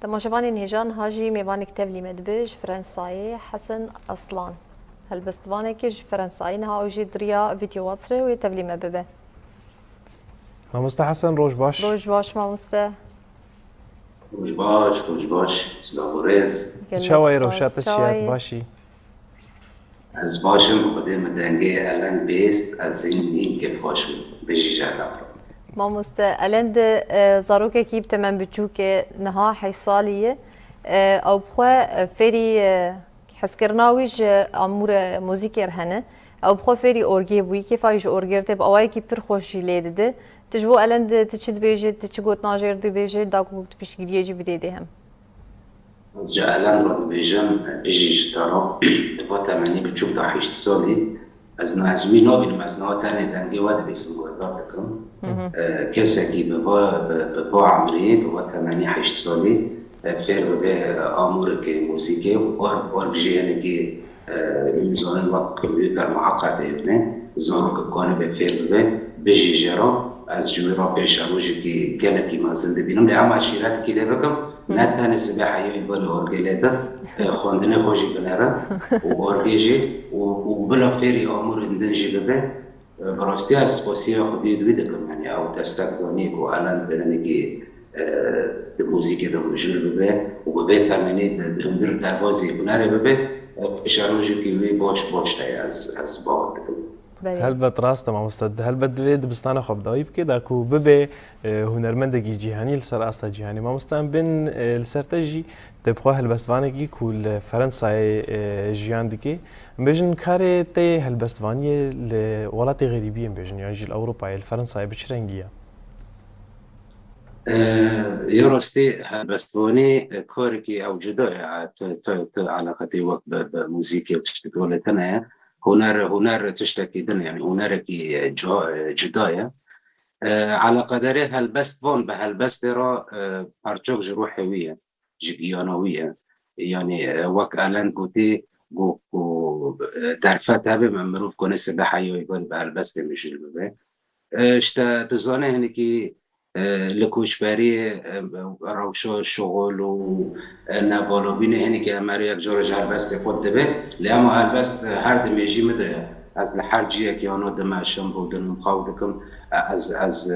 تماشاوانی نهجان هاجی میوان کتاب لی مدبج فرنسایی حسن اصلان هل بستوانه کش فرنسایی نه اوجی دریا ویدیوات سره و تبلی مببه مامۆستا حەسەن ڕۆژ باش. روج باش مامۆستا خوش باش سلام و رز چاوای ڕۆژاتە چیات باشی؟ از باشم خودم دنگه الان بیست از این که خوش بجی جلب مامۆستا الند زاروکه کی بتمن بچوکه نها 8 سالیه او بخوا فری حسکرناویج امور موزیکر هنه او بخوا فری اورگی بوی که فایج اورگرته با اوای کی پر خوشی لیده تجبو الند تچد بیجه تچگوت ناجر دی بیجه داکوت پیشگیریه جی بدیده هم از جا الان رو بیجم بجی جتارا دفا تمنی بچوک دا 8 سالی از نازمی نابینم از ناتنی دنگه واد بیسم گوهدار بکن کسی که ببا عمری ببا تمنی 8 سالی فیر به آمور که موسیقی و ارگجیانه که میزانن وقت کمپیوتر معقد ایونه زانو که کنه به فیر به بجی جرا از جوی را پیش روشی که گله که ما زنده بینم لیام عشیرت که لی بکم نه تنه سبه حیوی بالا ارگی لیده خواندنه خوشی بنره و ارگی جی و بلا فیری آمور اندن جی ببه براستی از سپاسی خودی دوی دکم یعنی او تستقدانی که الان بلنه که موسیقی دو مجرد ببه و ببه ترمینی درمدر دروازی بنره ببه اشاروجی که وی باش تایی از باید دکم هەلبەت ڕاستە مامۆستا هەلبەت دەوێت دبستانە خۆبداوی بکەیت داکو ببێ هونەرمەندێکی جیهانی لەسەر ئاستا جیهانی مامۆستان بن لەسەرتەژی دەبخوا هەلبەستوانێکی کو لە فەرەنسای ژیان دکێ بێژن کارێ تێ هەلبەستوانیە لە وڵاتی غەریبیە بێژن یانجی لە ئەوروپای فەرەنسای بچ رەنگیە یه راستی هەلبەستوانی کارێکی ئەو جدایە علاقەتی وەک بە موزیکی و تشتێکۆلێتەنەیە هنر تشتكي دن يعني هنركي جداية على قدره هالبستوان بهالبست را پرچوك جروحوية جيانوية يعني وك الان قوتي قو درفت من مروف كونه سبحة يويبان بهالبست مجل ببه اشتا تزانه هنه كي لکوشبری روشا شغل و نوالوبین هنی که امر یک جور هلبست خود دبه لیام هلبست هر دمیجی مده از لحر جیه که آنو دمشم بودن مخاو دکم از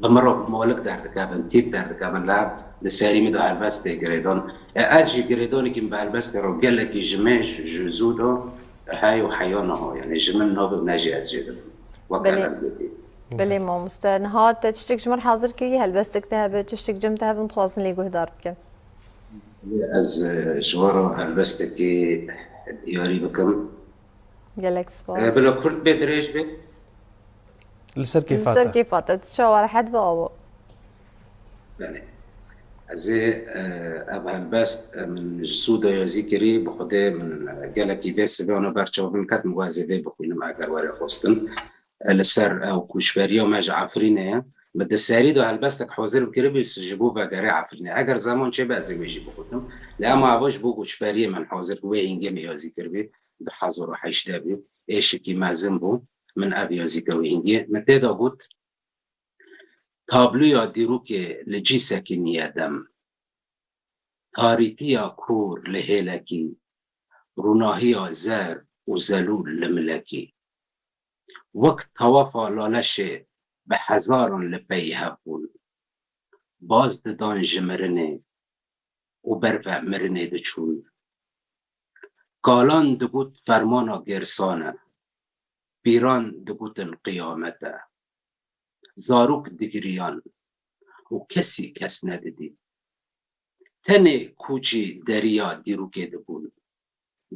بمرا مالک در دکابن تیپ در دکابن لعب لسری مده هلبست گریدان از جی گریدانی که به هلبست رو گله که جمعش جزودا های و حیانه ها یعنی جمع نابه و نجی از جیدن وکرم بودی بله مامۆستا نهات تشتێک ژمار حاضر کردی هەلبەستێک هەبێت تشتێک جەم هەبن دخوازن لێ گوهدار بکەن از جوارا هەلبەستێکی دیاری بکەم gelek spas بلا کورد بێ درێژ بێ لەسەر لەسەر کیفاتە چاوەڕە حەد بەوە از اب هەلبەست من سوودا یازی کردی بخودێ من gelekî بێ سبێ بەرچاو بن کات موازێ بخوێنم ئەگەر وەرە خۆستن لسر او کوشبری و مج عفرینه بده سری دو هلبستک حاضر بکره بیس جبو بگره عفرینه اگر زمان چه بعضی میجی بخوتم لما عواش بو کوشبری من حاضر کوه اینگه میازی کربی ده 1008 بی ایشکی مزم بو من ابیازی کرو اینگه متدا بود تابلو یا دیرو که لجی سکنی ادم تاریکی کور لهلکی روناهی زر و زلول لملکی وقت توافا لالشه به هزاران لپی هفون باز ددان جمرنه و برفع مرنه دچون کالان دگوت فرمانا گرسانه پیران دگوتن قیامته زاروک دگریان و کسی کس ندیدی تن کوچی دریا دیروکه دبون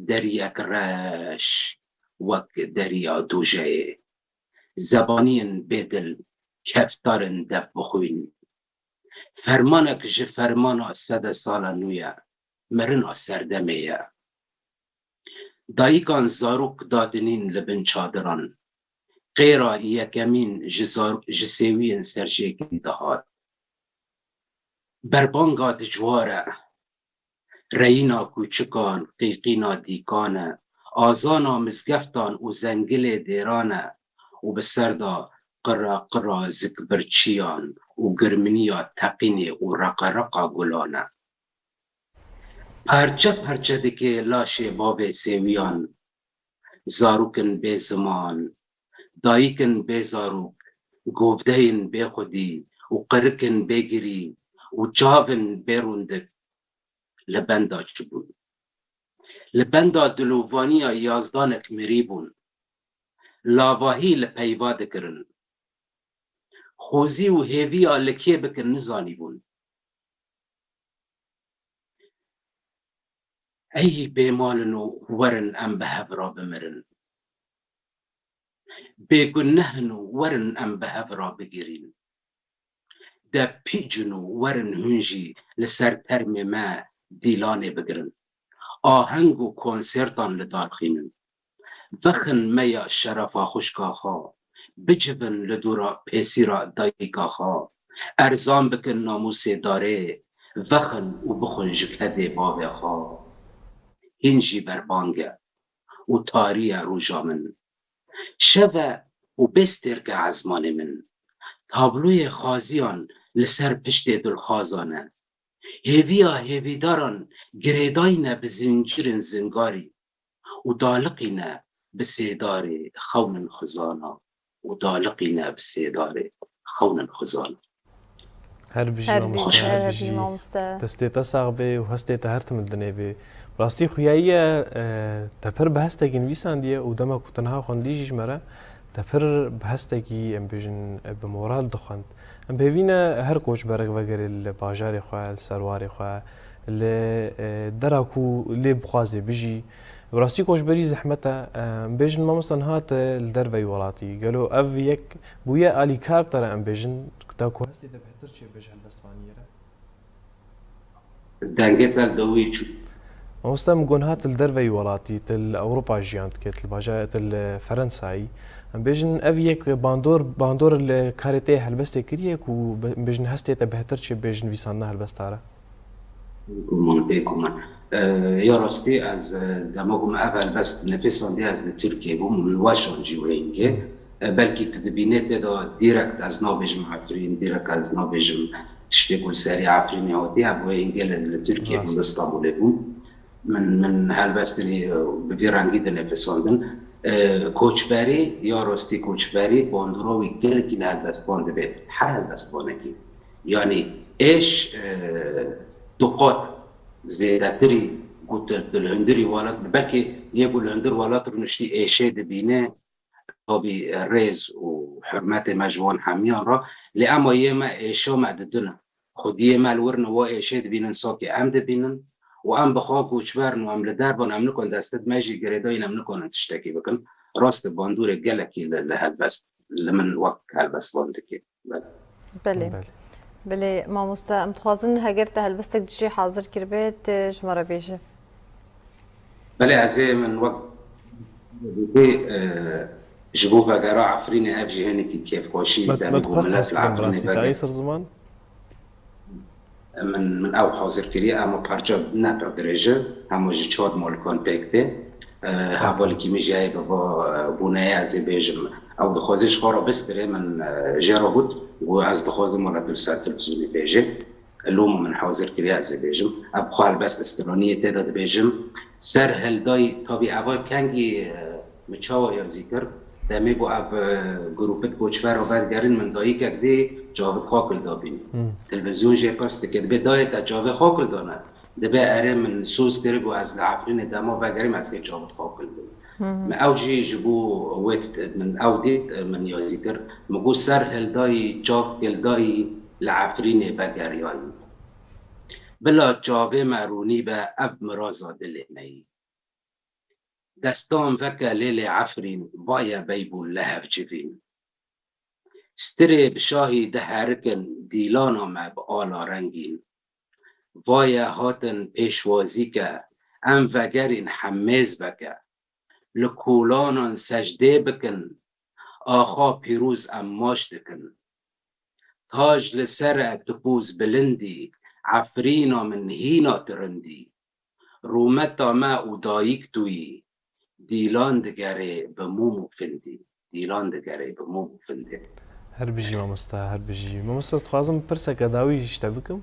دریا کرش وک دریا دوجه زبانین بدل کفتارن دب بخوین فرمانک جه فرمانا 100 سال نویا مرنا سردمیه دایگان زاروک دادنین لبن چادران غیرا یکمین جسیوین سرجیکی دهات بربانگا دجواره رینا کوچکان قیقینا دیکانه آزانا مزگفتان و زنگل دیرانه و به سردا قرا زکبرچیان و گرمنیا تقینی و رقا گلانه پرچه دکه لاشه باب سیویان زاروکن به زمان دایکن به زاروک گفدهین به خودی و قرکن بگیری و جاون بروندک لبندا چبون لبندا دلووانیا یازدانک مریبون لاواهی لپیواده کرن خوزی و هیویا لکه بکن نزانی بون ای بیمالن و ورن ام به هفرا بمرن بگنهن و ورن ام به هفرا بگیرین ده پیجن و ورن هنجی لسر ترم ما دیلانه بگرن آهنگ و کنسرتان لدارخینن وخن میا شرفا خوشکاخا بجبن لدورا پیسیرا دایکاخا ارزان بکن ناموس داره وخن و بخون جکده بابخا هنجی بربانگه و تاری روژامن شوه و بسترگ عزمان من تابلوی خازیان لسر پشت دلخازانه هیویا هیویداران گریداینه به زنجیر زنگاری و دالقینه به سیدار خون خزانا و دالقینه به سیدار خون خزانا هر بجی مامۆستا هر بجی بی مامۆستا دەستێتە ساغ بێ و هەستێتە هەرتمت دنێ بێ ڕاستی خویاییە تەپەر بە هەستێکی نویساندیە و دەما و تەنها خوندیژیش مەرە تەپەر بە هەستێکی ئەم بێژن بە مۆرال دەخواند ئەم پێوینە هەر کۆچبەرێک وەگەرێ لە باژارێ خوێ لە سەروارێ خوێ لە دەراک و لێ بخوازێ بژی ڕاستی کۆچبەری زەحمەتە ئەم بێژن مامۆستان هاتە لە دەربەی وڵاتی گەلۆ ئەڤ یەک بوویە ئالیکار تەرە ئەم بێژن تاکو هەستێتە بەهتر چێ بێژن بەستوانیەرە دەنگێت دوی چوو مامۆستا گۆن هات لە دەربەی وڵاتی تل ئەوروپا ژیان کرد لە باژایەتە لە فەرەنسایی ئەم بێژن ئەڤ یەک باندۆر لە کارێتەیە هەلبەستێک کردیەک و بێژن هەستێتە بەهتر چێ بێژن ویسانە هەلبەستارە گومان بگومان یا راستی از دماغم اول بس نفساندی از ترکیه بوم واشان جوینگه بلکه تدبینه دا دیرکت از نابجم عفرین دیرکت از نابجم تشتی کل سری عفرینی هاتی ابوه اینگه لترکیه بوم استانبوله بوم من هلبستنی بفیرانگی دا نفساندن کوچبری یا راستی کوچبری باندراوی گلکی لهلبست بانده بید هر هلبست بانده کی یعنی ایش دقات زیادتری قلت الهندري ولات بكي يقول الهندر ولات رنشتي ايشي دبينه طبي الريز وحرمات مجوان حميان را لأما يما ايشو معددنا خود يما الورن و ايشي دبينن ساكي ام دبينن وام بخاك وچبرن وام لدربان ام نكون دستد ماجي قريداين ام نكون تشتكي بكن راست باندور جلكي لهالبست لمن وقت هالبست باندكي بله بله مامۆستا ئەم دخوازن هەگەر تە هەلبەستێک دژی حاضر کردبێت ژمارە بێژە بله عزیز من وقت جبو بقرا عفريني ابجي هنكي كيف خوشي ما تخص حسب براسي تاعي صار زمان من او حاضر كري اما بارجا نقر درجه اما جي 4 مولكون بيكتي حوالی که میشه با بونه از بیشم او دخوازش خورا بستره من جرا بود و از دخواز مرات الساعت تلفزیونی بیشه لوم من حاضر کلی از بیشم اب خال بس استرانی تعداد بیشم سر هلدای تابی اول کنگی مچاو یا ذکر دمی با اب گروپت کوچبر و برگرین من دایی کردی جاوید خاکل دابین تلویزیون جه پرست که دبی دایی تا جاوید خاکل دانه دبی اره من سوز درگ و از لعفرین دما برگریم از که جاوید خاکل دانه من اوجی جبو وقت من اودیت من یا ذکر مگو سر هلدای جاو هلدای لعفرین بگریایی بلا جاوه مرونی به اب مرازا دل می دستان وکه لیل عفرین وای بیبون لهف جوین ستره بشاهی ده هرکن دیلانا مب آلا رنگین وای هاتن پیشوازی که ام وگرین حمیز بکه لکولانان سجده بکن آخا پیروز اماش دکن تاج لسر تپوز بلندی عفرینا من هینا ترندی رومتا ما اودایک توی دیلان دگره به مومو فندی دیلان دگره به مومو فندی هر بيجي مامۆستا هر بيجي مامۆستا دخوازم پرسێکە داوی شتە بکەم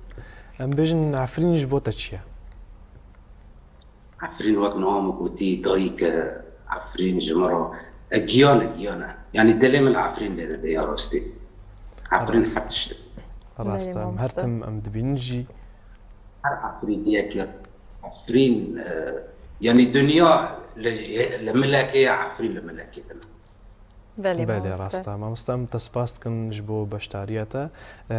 ئەم بێژن عفرینیش بۆتە چییە؟ عفرين وقت نوم وتي دايك عفرين جمرة جيانة يعني دليل من العفرين اللي يا راستي عفرين حتشت ڕاستە هەرتم ئەم دبینجی هر عفرين ياك عفرين يعني دنيا لملاكية عفرين لملاكية بەێ ڕاستە مامۆستام دەسپاس دکەم ji بۆ بەشداریەتە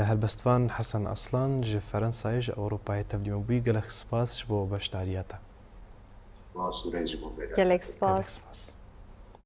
هەلبەستوان حەسەن ئەسڵان ji فەرەنسایش ئەوروپای تەبلیمەبووی گەلک سپاس ji بۆ بەشداریەتە gelek spas.